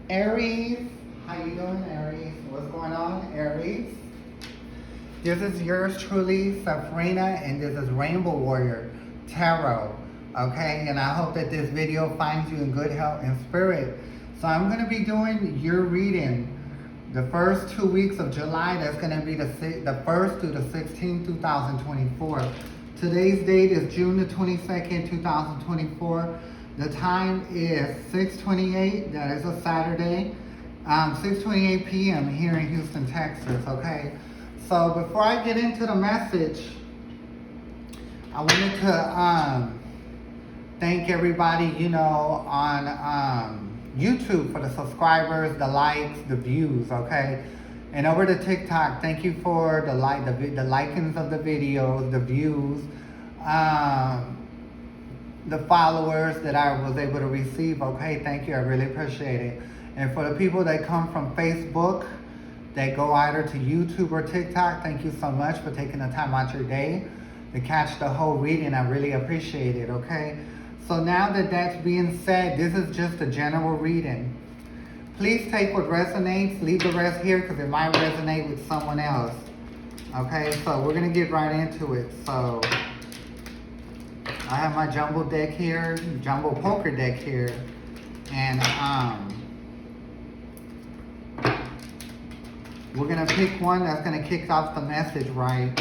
Aries, how you doing, Aries? What's going on, Aries? This is yours truly, Safrina, and this is Rainbow Warrior Tarot. Okay, and I hope that this video finds you in good health and spirit. So I'm going to be doing your reading the first 2 weeks of July. That's going to be the 1st through the 16th, 2024. Today's date is June the 22nd, 2024. The time is 6:28. That is a Saturday. 6:28 p.m. here in Houston, Texas. Okay. So before I get into the message, I wanted to thank everybody, on YouTube for the subscribers, the likes, the views, okay? And over to TikTok, thank you for the likings of the videos, the views, the followers that I was able to receive, okay? Thank you, I really appreciate it. And for the people that come from Facebook, that go either to YouTube or TikTok, thank you so much for taking the time out your day to catch the whole reading. I really appreciate it, okay? So now that that's being said, this is just a general reading. Please take what resonates, leave the rest here because it might resonate with someone else. Okay, so we're gonna get right into it. So I have my jumbo deck here, jumbo poker deck here, and we're gonna pick one that's gonna kick off the message, right?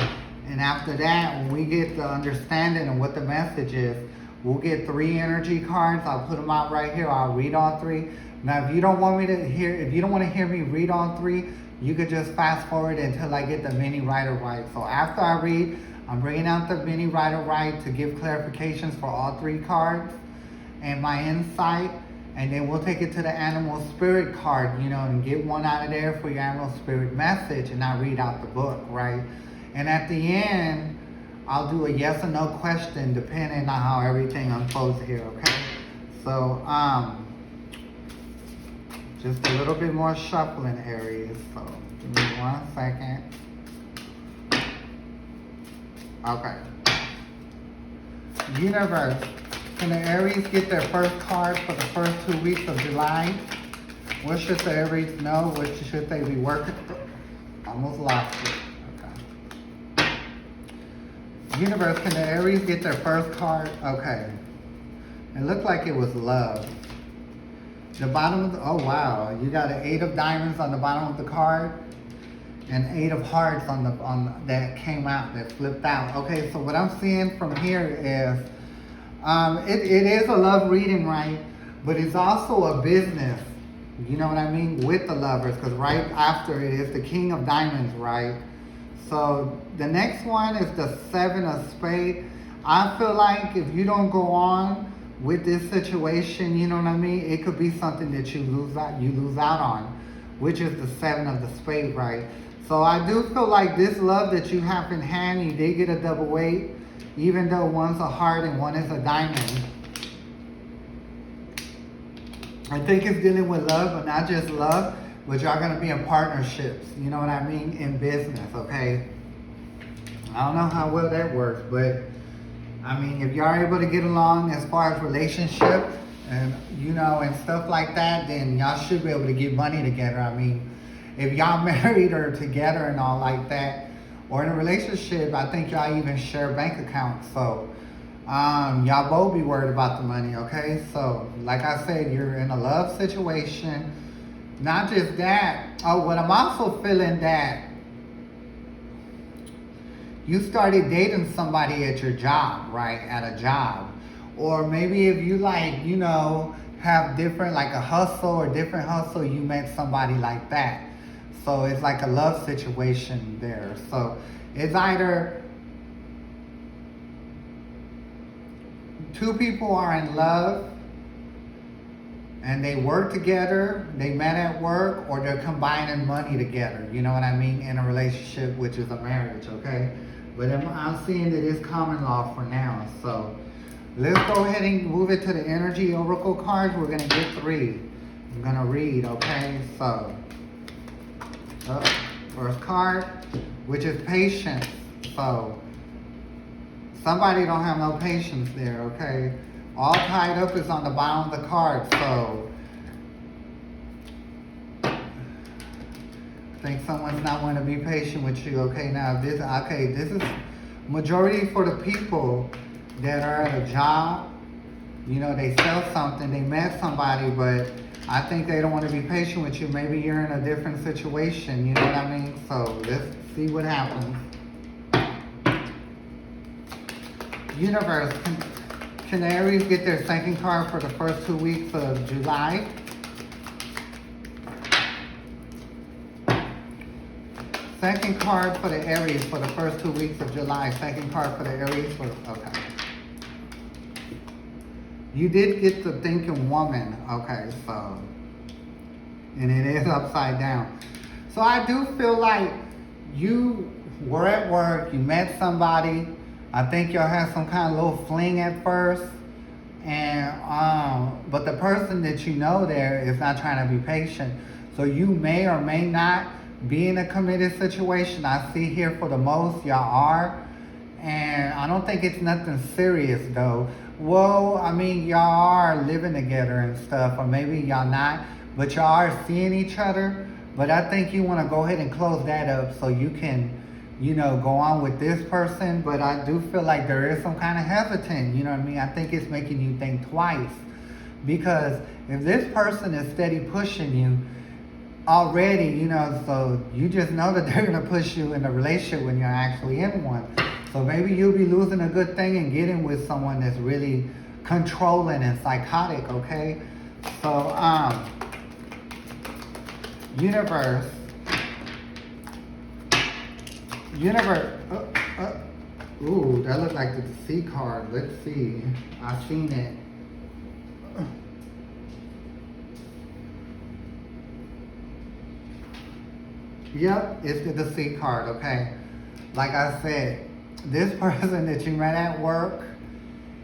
And after that, when we get the understanding of what the message is, we'll get 3 energy cards. I'll put them out right here. I'll read all 3. Now, if you don't want to hear me read all 3, you could just fast forward until I get the mini Rider-Waite. So after I read, I'm bringing out the mini Rider-Waite to give clarifications for all 3 cards and my insight. And then we'll take it to the animal spirit card, and get one out of there for your animal spirit message. And I read out the book, right? And at the end, I'll do a yes or no question depending on how everything unfolds here, okay? So, just a little bit more shuffling, Aries. So, give me 1 second. Okay. Universe, can the Aries get their first card for the first 2 weeks of July? What should the Aries know? What should they be working for? Almost lost it. Universe, can the Aries get their first card? Okay. It looked like it was love. The bottom of the, oh wow, you got an 8 of diamonds on the bottom of the card and 8 of hearts on that came out, that flipped out. Okay, so what I'm seeing from here is, it is a love reading, right? But it's also a business, you know what I mean, with the lovers, because right after it is the King of Diamonds, right? So the next one is the 7 of Spades. I feel like if you don't go on with this situation, you know what I mean, it could be something that you lose out on, which is the 7 of the Spades, right? So I do feel like this love that you have in hand, you did get a double weight, even though one's a heart and one is a diamond. I think it's dealing with love, but not just love, but y'all gonna be in partnerships, you know what I mean, in business, okay? I don't know how well that works, but I mean, if y'all are able to get along as far as relationship and, and stuff like that, then y'all should be able to get money together. I mean, if y'all married or together and all like that, or in a relationship, I think y'all even share bank accounts. So, y'all both be worried about the money, okay? So, like I said, you're in a love situation. Not just that. Oh, but I'm also feeling that you started dating somebody at your job, right? At a job. Or maybe if you have different, like a hustle or different hustle, you met somebody like that. So it's like a love situation there. So it's either 2 people are in love and they work together, they met at work, or they're combining money together, you know what I mean, in a relationship, which is a marriage, okay? But I'm seeing that it's common law for now. So let's go ahead and move it to the energy oracle cards. We're gonna get 3. I'm gonna read, okay? So, first card, which is patience. So, somebody don't have no patience there, okay? All tied up is on the bottom of the card. So Think someone's not want to be patient with you. Okay, now this is majority for the people that are at a job. You know, they sell something, they met somebody, but I think they don't want to be patient with you. Maybe you're in a different situation, you know what I mean? So let's see what happens. Universe, can Aries get their second card for the first 2 weeks of July? Second card for the Aries for the first 2 weeks of July. Second card for the Aries for, okay. You did get the thinking woman, okay, so, and it is upside down. So I do feel like you were at work, you met somebody, I think y'all had some kind of little fling at first, and but the person that you know there is not trying to be patient. So you may or may not be in a committed situation. I see here for the most y'all are, and I don't think it's nothing serious though. Well, I mean, y'all are living together and stuff, or maybe y'all not, but y'all are seeing each other. But I think you want to go ahead and close that up so you can, you know, go on with this person. But I do feel like there is some kind of hesitant, you know what I mean? I think it's making you think twice. Because if this person is steady pushing you already, you know, so you just know that they're going to push you in a relationship when you're actually in one. So maybe you'll be losing a good thing and getting with someone that's really controlling and psychotic, okay? So, universe, ooh, that looked like the C card. Let's see. I seen it. Yep, it's the Deceit card, okay? Like I said, this person that you met at work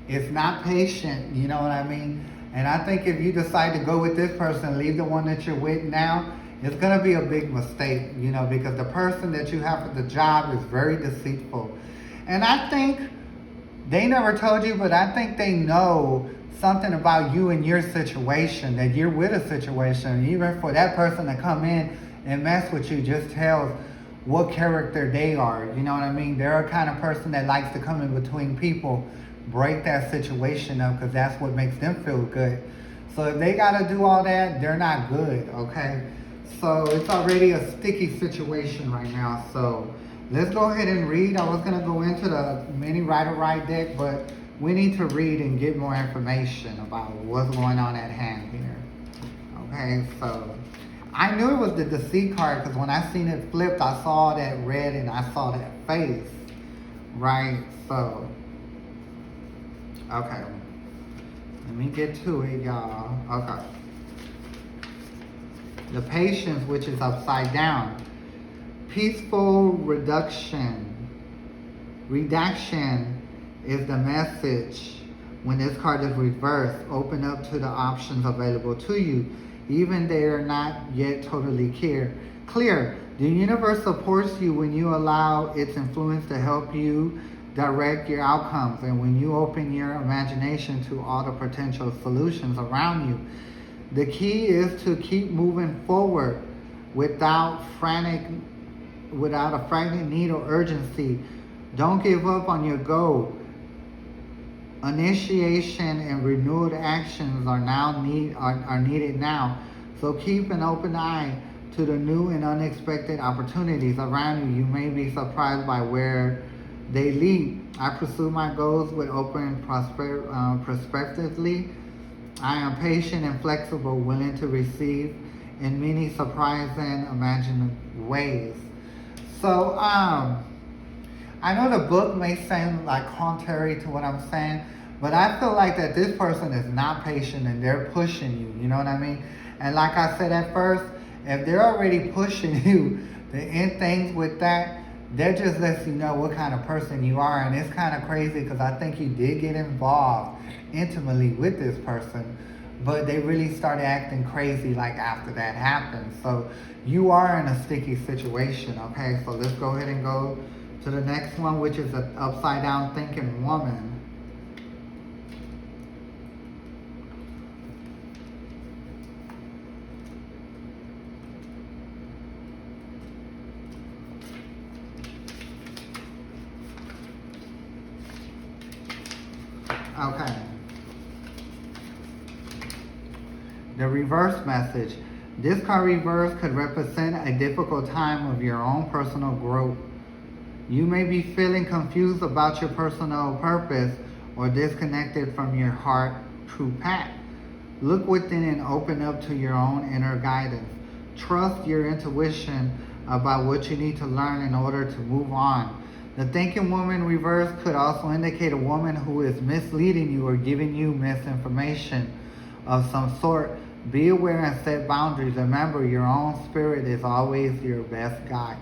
is not patient, you know what I mean? And I think if you decide to go with this person, leave the one that you're with now, it's gonna be a big mistake, you know, because the person that you have at the job is very deceitful. And I think, they never told you, but I think they know something about you and your situation, that you're with a situation. Even for that person to come in and mess with you just tells what character they are. You know what I mean? They're a kind of person that likes to come in between people, break that situation up, because that's what makes them feel good. So if they got to do all that, they're not good, okay? So it's already a sticky situation right now. So let's go ahead and read. I was going to go into the mini Rider-Ride deck, but we need to read and get more information about what's going on at hand here. Okay, so I knew it was the Deceit card because when I seen it flipped, I saw that red and I saw that face, right? So, okay, let me get to it, y'all. Okay. The Patience, which is upside down. Peaceful reduction. Redaction is the message. When this card is reversed, open up to the options available to you, even they are not yet totally clear. The universe supports you when you allow its influence to help you direct your outcomes, and when you open your imagination to all the potential solutions around you. The key is to keep moving forward without a frantic need or urgency. Don't give up on your goal. Initiation and renewed actions are needed now. So keep an open eye to the new and unexpected opportunities around you. You may be surprised by where they lead. I pursue my goals with open prospectively. I am patient and flexible, willing to receive in many surprising, imagined ways. So, I know the book may sound like contrary to what I'm saying, but I feel like that this person is not patient and they're pushing you, you know what I mean? And like I said at first, if they're already pushing you to end things with that just lets you know what kind of person you are. And it's kind of crazy because I think you did get involved intimately with this person, but they really started acting crazy like after that happened. So you are in a sticky situation, okay? So let's go ahead and go to the next one, which is an upside down thinking woman. Okay. The reverse message. This card reverse could represent a difficult time of your own personal growth. You may be feeling confused about your personal purpose or disconnected from your heart true path. Look within and open up to your own inner guidance. Trust your intuition about what you need to learn in order to move on. The thinking woman reverse could also indicate a woman who is misleading you or giving you misinformation of some sort. Be aware and set boundaries. Remember, your own spirit is always your best guide.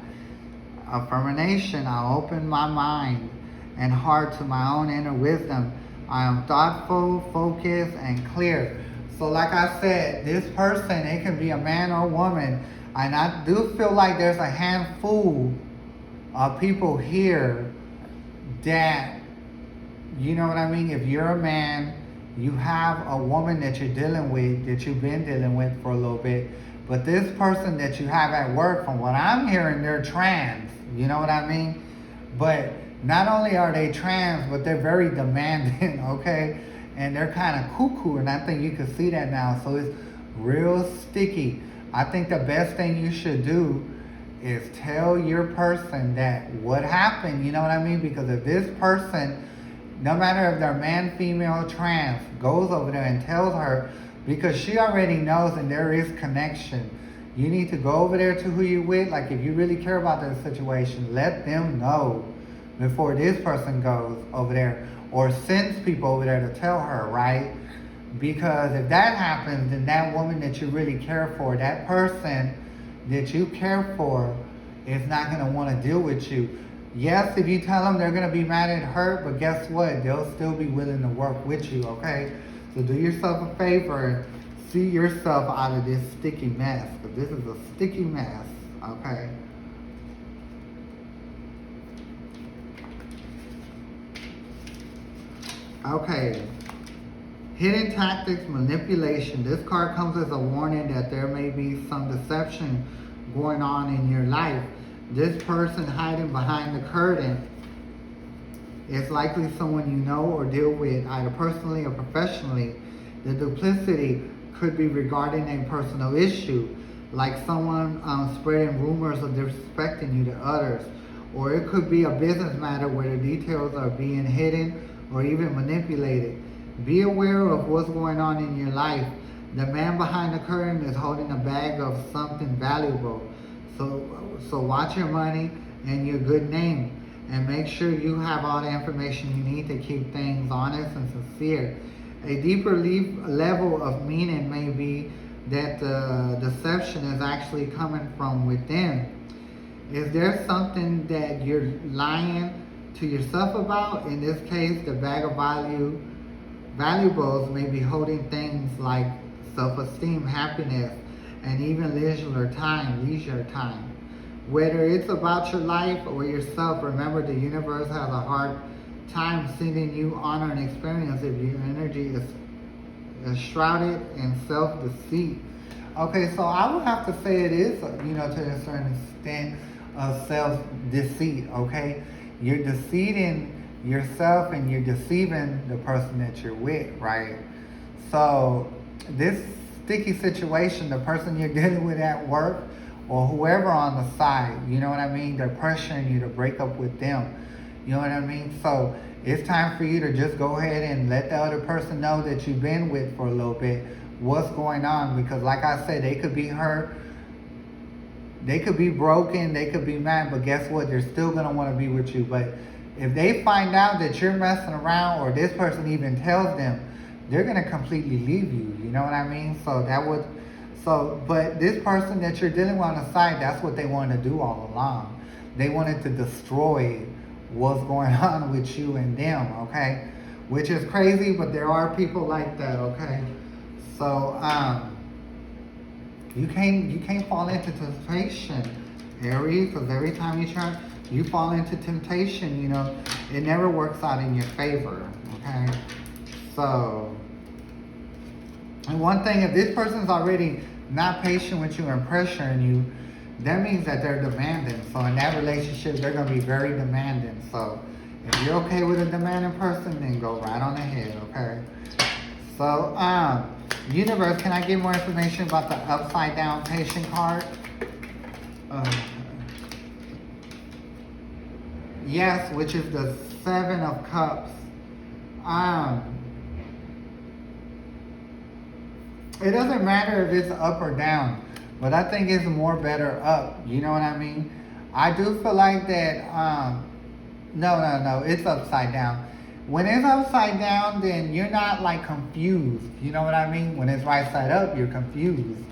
Affirmation, I open my mind and heart to my own inner wisdom. I am thoughtful, focused, and clear. So like I said, this person, it can be a man or woman. And I do feel like there's a handful of people here that, you know what I mean? If you're a man, you have a woman that you're dealing with, that you've been dealing with for a little bit. But this person that you have at work, from what I'm hearing, they're trans. You know what I mean? But not only are they trans, but they're very demanding, okay? And they're kind of cuckoo, and I think you can see that now. So it's real sticky. I think the best thing you should do is tell your person that what happened, you know what I mean? Because if this person, no matter if they're man, female, trans, goes over there and tells her, because she already knows and there is connection. You need to go over there to who you're with. Like, if you really care about that situation, let them know before this person goes over there or sends people over there to tell her, right? Because if that happens, then that woman that you really care for, that person that you care for, is not going to want to deal with you. Yes, if you tell them, they're going to be mad and hurt, but guess what? They'll still be willing to work with you, okay? So do yourself a favor and see yourself out of this sticky mess, because this is a sticky mess, okay? Okay. Hidden tactics, manipulation. This card comes as a warning that there may be some deception going on in your life. This person hiding behind the curtain is likely someone you know or deal with, either personally or professionally. The duplicity could be regarding a personal issue, like someone spreading rumors or disrespecting you to others. Or it could be a business matter where the details are being hidden or even manipulated. Be aware of what's going on in your life. The man behind the curtain is holding a bag of something valuable. So watch your money and your good name, and make sure you have all the information you need to keep things honest and sincere. A deeper level of meaning may be that the deception is actually coming from within. Is there something that you're lying to yourself about? In this case, the bag of valuables may be holding things like self-esteem, happiness, and even leisure time. Whether it's about your life or yourself, remember the universe has a hard time sending you honor and experience if your energy is shrouded in self-deceit. Okay, so I would have to say it is, to a certain extent of self-deceit, okay? You're deceiving yourself and you're deceiving the person that you're with, right? So this sticky situation, the person you're dealing with at work or whoever on the side, you know what I mean? They're pressuring you to break up with them. You know what I mean? So it's time for you to just go ahead and let the other person know that you've been with for a little bit what's going on. Because like I said, they could be hurt, they could be broken, they could be mad, but guess what? They're still going to want to be with you. But if they find out that you're messing around, or this person even tells them, they're going to completely leave you. You know what I mean? But this person that you're dealing with on the side, that's what they wanted to do all along. They wanted to destroy what's going on with you and them, okay? Which is crazy, but there are people like that, okay? So, you can't fall into temptation, Aries, because every time you fall into temptation, it never works out in your favor, okay? So, and one thing, if this person's already not patient with you and pressuring you, that means that they're demanding. So in that relationship, they're going to be very demanding. So If you're okay with a demanding person, then go right on ahead, okay? So, universe, can I get more information about the upside down patient card? Uh, yes, which is the Seven of Cups. It doesn't matter if it's up or down, but I think it's more better up. You know what I mean? I do feel like that. No, it's upside down. When it's upside down, then you're not like confused. You know what I mean? When it's right side up, you're confused.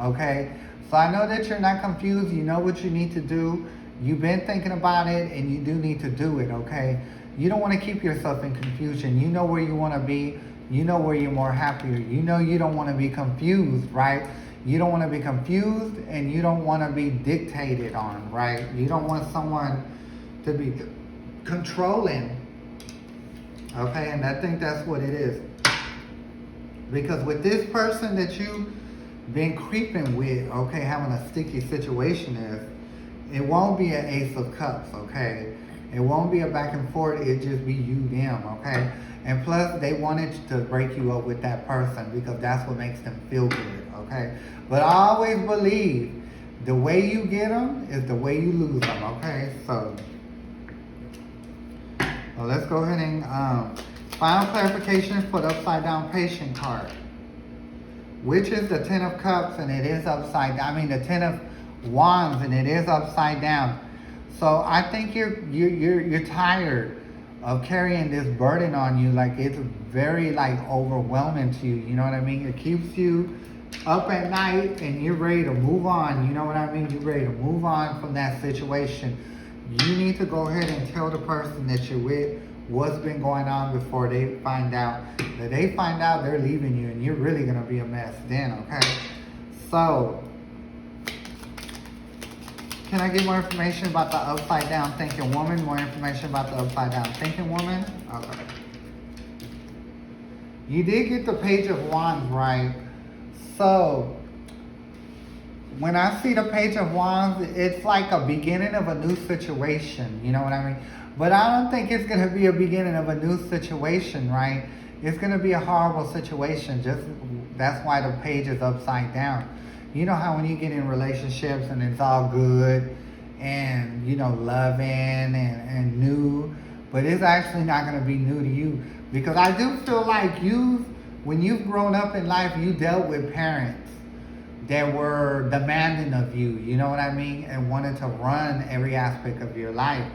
Okay? So I know that you're not confused. You know what you need to do. You've been thinking about it, and you do need to do it. Okay? You don't want to keep yourself in confusion. You know where you want to be. You know where you're more happier. You know you don't want to be confused, right? You don't want to be confused, and you don't want to be dictated on, right? You don't want someone to be controlling. Okay, and I think that's what it is. Because with this person that you've been creeping with, okay, having a sticky situation is, it won't be an Ace of Cups, okay? It won't be a back and forth, it just be you, them, okay? And plus, they wanted to break you up with that person because that's what makes them feel good, okay? But I always believe the way you get them is the way you lose them, okay? So, well, let's go ahead and final clarification for the upside down patient card, which is the Ten of Cups, and it is upside down. I mean, the Ten of Wands, and it is upside down. So I think you're tired of carrying this burden on you. Like, it's very like overwhelming to you. You know what I mean? It keeps you up at night, and you're ready to move on. You know what I mean? You're ready to move on from that situation. You need to go ahead and tell the person that you're with what's been going on before they find out. That they find out, they're leaving you, and you're really gonna be a mess then, okay? So, can I get more information about the upside down thinking woman? More information about the upside down thinking woman? Okay. You did get the Page of Wands right. So, when I see the Page of Wands, it's like a beginning of a new situation. You know what I mean? But I don't think it's going to be a beginning of a new situation, right? It's going to be a horrible situation. Just that's why the page is upside down. You know how when you get in relationships and it's all good and, you know, loving and new, but it's actually not going to be new to you. Because I do feel like when you've grown up in life, you dealt with parents that were demanding of you, you know what I mean? And wanted to run every aspect of your life.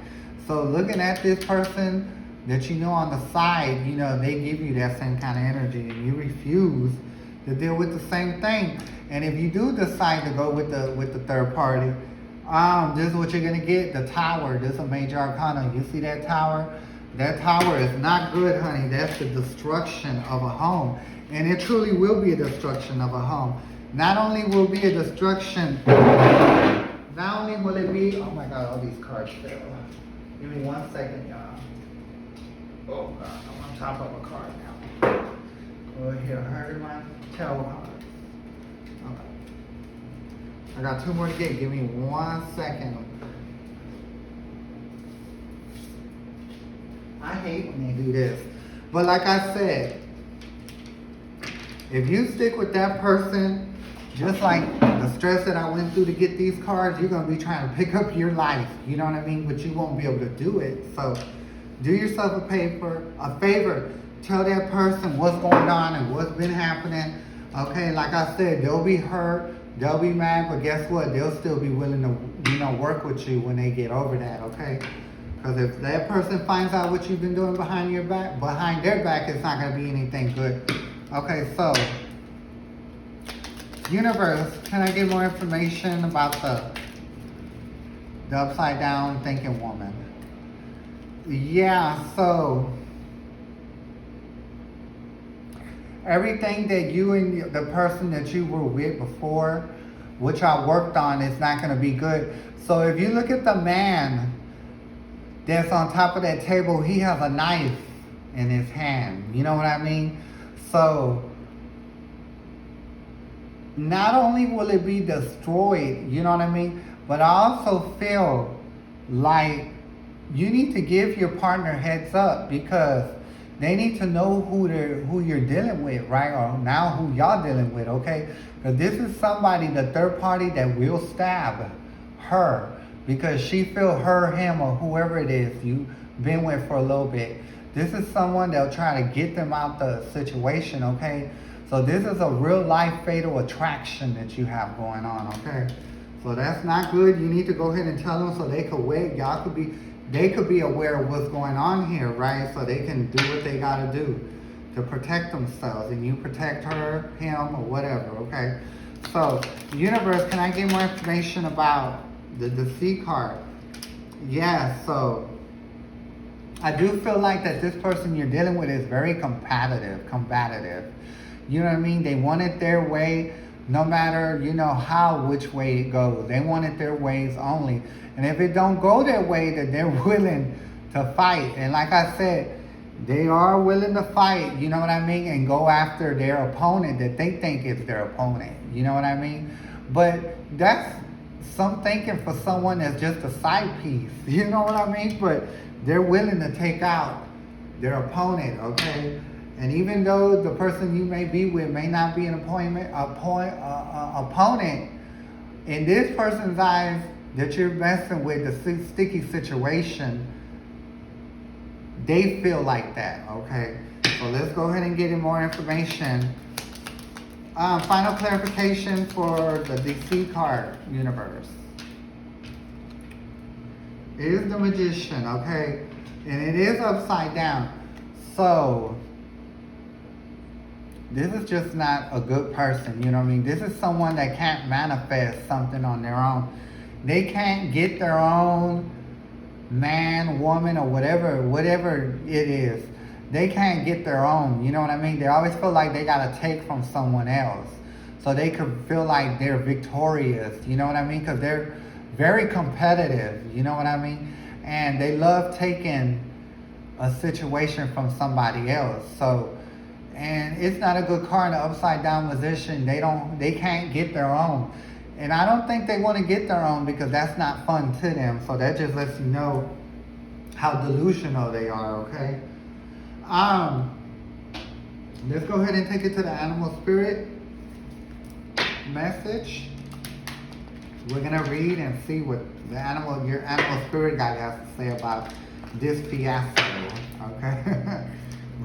So looking at this person that you know on the side, you know, they give you that same kind of energy, and you refuse to deal with the same thing. And if you do decide to go with the third party, this is what you're gonna get: the Tower. This is a major arcana. You see that tower? That tower is not good, honey. That's the destruction of a home, and it truly will be a destruction of a home. Not only will be a destruction, not only will it be. Oh my God! All these cards fell. Give me 1 second, y'all. Oh God! I'm on top of a card now. Go here. Hurry my tarot card. I got 2 more to get. Give me 1 second. I hate when they do this. But like I said, if you stick with that person, just like the stress that I went through to get these cards, you're going to be trying to pick up your life. You know what I mean? But you won't be able to do it. So do yourself a favor. Tell that person what's going on and what's been happening. Okay, like I said, they'll be hurt. They'll be mad, but guess what? They'll still be willing to, you know, work with you when they get over that, okay? Because if that person finds out what you've been doing behind their back, it's not going to be anything good. Okay, so, universe, can I get more information about the upside down thinking woman? Yeah, so everything that you and the person that you were with before, which I worked on, is not going to be good. So if you look at the man that's on top of that table, he has a knife in his hand. You know what I mean? So not only will it be destroyed, you know what I mean? But I also feel like you need to give your partner heads up, because they need to know who you're dealing with, right? Or now who y'all dealing with, okay? Because this is somebody, the third party, that will stab her because she feel her, him, or whoever it is you've been with for a little bit. This is someone that'll try to get them out the situation, okay? So this is a real life fatal attraction that you have going on, okay? So that's not good. You need to go ahead and tell them so they could wait. They could be aware of what's going on here, right? So they can do what they gotta do to protect themselves, and you protect her, him, or whatever, okay? So, universe, can I get more information about the C card? Yeah, so I do feel like that this person you're dealing with is very combative. You know what I mean? They want it their way, no matter, which way it goes. They want it their ways only. And if it don't go their way, that they're willing to fight. And like I said, they are willing to fight, you know what I mean? And go after their opponent that they think is their opponent, you know what I mean? But that's some thinking for someone that's just a side piece, you know what I mean? But they're willing to take out their opponent, okay? And even though the person you may be with may not be an opponent, in this person's eyes that you're messing with, the sticky situation, they feel like that, okay? So let's go ahead and get in more information. Final clarification for the DC card, universe. It is the Magician, okay? And it is upside down. So this is just not a good person, you know what I mean? This is someone that can't manifest something on their own. They can't get their own man, woman, or whatever it is. They can't get their own, you know what I mean? They always feel like they gotta take from someone else so they could feel like they're victorious, you know what I mean? Because they're very competitive, you know what I mean? And they love taking a situation from somebody else. So, and it's not a good card in the upside down position. They can't get their own. And I don't think they want to get their own because that's not fun to them. So that just lets you know how delusional they are, okay? Let's go ahead and take it to the animal spirit message. We're gonna read and see what your animal spirit guide has to say about this fiasco, okay?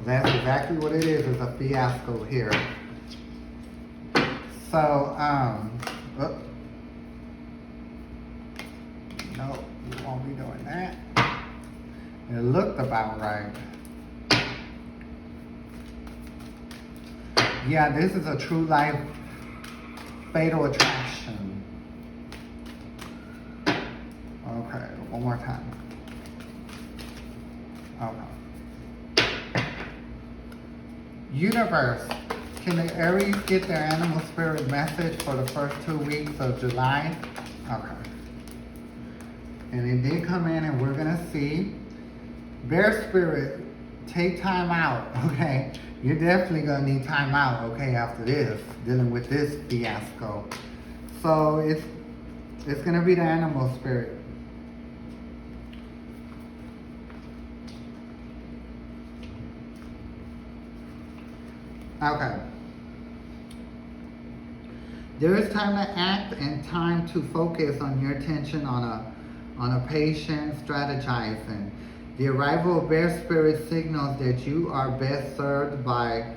That's exactly what it is a fiasco here. So, no, we won't be doing that. It looked about right. Yeah, this is a true life fatal attraction. Okay, one more time. Okay. Universe, can the Aries get their animal spirit message for the first 2 weeks of July? Okay. And it did come in, and we're gonna see. Bear spirit, take time out, okay? You're definitely gonna need time out, okay, after this, dealing with this fiasco. So it's gonna be the animal spirit. Okay. There is time to act and time to focus on your attention on a patient strategizing. The arrival of bear spirit signals that you are best served by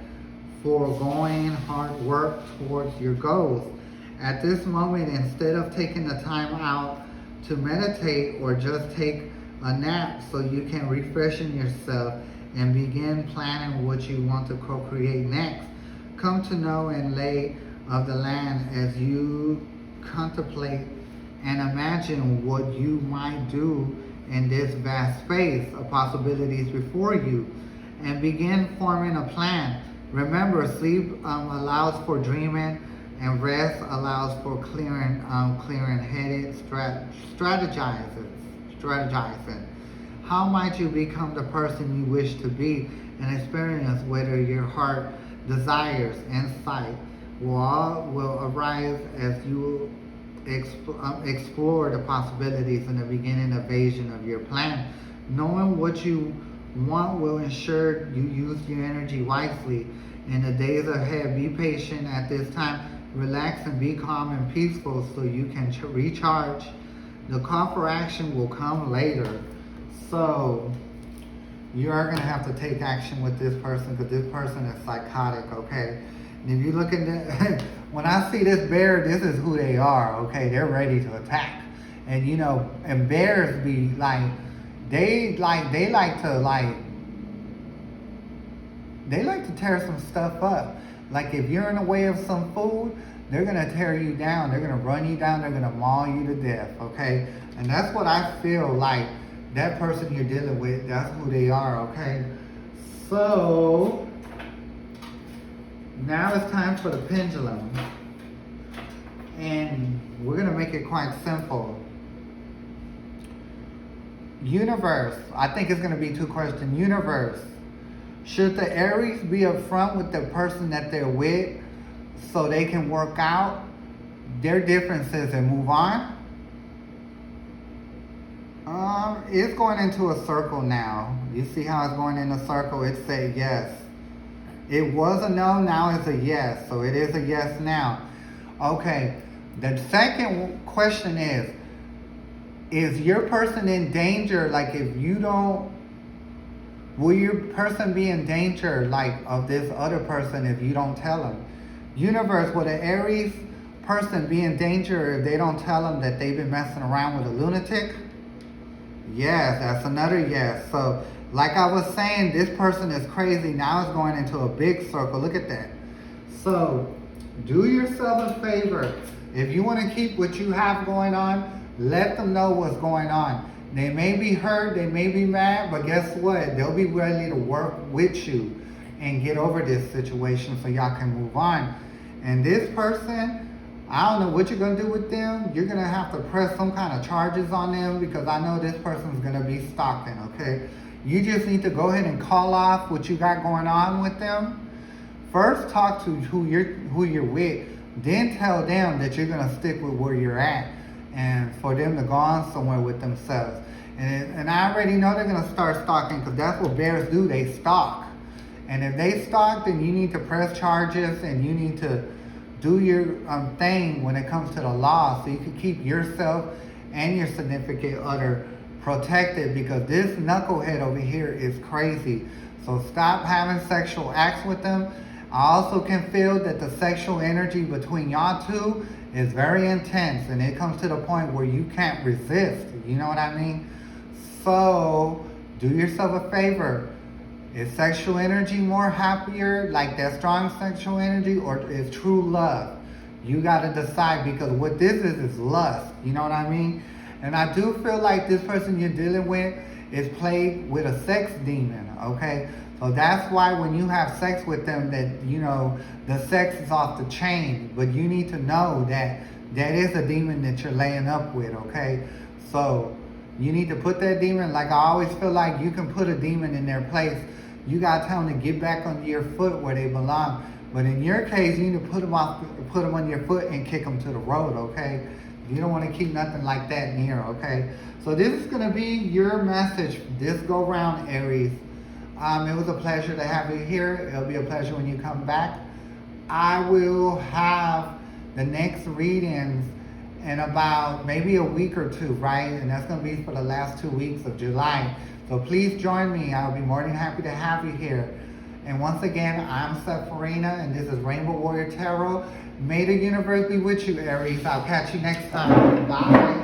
foregoing hard work towards your goals. At this moment, instead of taking the time out to meditate or just take a nap so you can refreshen yourself and begin planning what you want to co-create next, come to know and lay of the land as you contemplate and imagine what you might do in this vast space of possibilities before you, and begin forming a plan. Remember, sleep allows for dreaming, and rest allows for clearing headed strategizing. How might you become the person you wish to be and experience whether your heart desires? Insight will arise as you explore the possibilities in the beginning of vision of your plan. Knowing what you want will ensure you use your energy wisely. In the days ahead, be patient at this time. Relax and be calm and peaceful so you can recharge. The call for action will come later. So, you are going to have to take action with this person because this person is psychotic, okay? And if you look at the, when I see this bear, this is who they are, okay? They're ready to attack. And you know, and bears be like, they like to tear some stuff up. Like if you're in the way of some food, they're gonna tear you down. They're gonna run you down. They're gonna maul you to death. Okay, and that's what I feel like. That person you're dealing with, that's who they are. Okay, so now it's time for the pendulum, and we're gonna make it quite simple. Universe, I think it's going to be 2 questions. Universe, should the Aries be upfront with the person that they're with so they can work out their differences and move on? It's going into a circle now. You see how it's going in a circle? It said yes. It was a no, now it's a yes. So it is a yes now. Okay, the second question is your person in danger? Like if you don't, will your person be in danger like of this other person if you don't tell them? Universe, will the Aries person be in danger if they don't tell them that they've been messing around with a lunatic? Yes, that's another yes. So like I was saying, this person is crazy. Now it's going into a big circle. Look at that. So do yourself a favor. If you want to keep what you have going on, let them know what's going on. They may be hurt, they may be mad, but guess what? They'll be ready to work with you and get over this situation so y'all can move on. And this person, I don't know what you're going to do with them. You're going to have to press some kind of charges on them because I know this person's going to be stalking, okay? You just need to go ahead and call off what you got going on with them. First, talk to who you're with. Then tell them that you're going to stick with where you're at, and for them to go on somewhere with themselves. And I already know they're going to start stalking because that's what bears do. They stalk. And if they stalk, then you need to press charges and you need to do your thing when it comes to the law so you can keep yourself and your significant other protected because this knucklehead over here is crazy. So stop having sexual acts with them. I also can feel that the sexual energy between y'all two is very intense and it comes to the point where you can't resist. You know what I mean? So do yourself a favor. Is sexual energy more happier, like that strong sexual energy, or is true love? You got to decide because what this is lust. You know what I mean? And I do feel like this person you're dealing with is plagued with a sex demon, okay? So that's why when you have sex with them that, you know, the sex is off the chain. But you need to know that that is a demon that you're laying up with, okay? So you need to put that demon, like I always feel like you can put a demon in their place. You got to tell them to get back under your foot where they belong. But in your case, you need to put them on your foot and kick them to the road, okay? You don't want to keep nothing like that near, okay? So this is going to be your message this go round, Aries. It was a pleasure to have you here. It'll be a pleasure when you come back. I will have the next readings in about maybe a week or two, right? And that's going to be for the last 2 weeks of July. So please join me. I'll be more than happy to have you here. And once again, I'm Farina, and this is Rainbow Warrior Tarot. May the universe be with you, Aries. I'll catch you next time. Bye.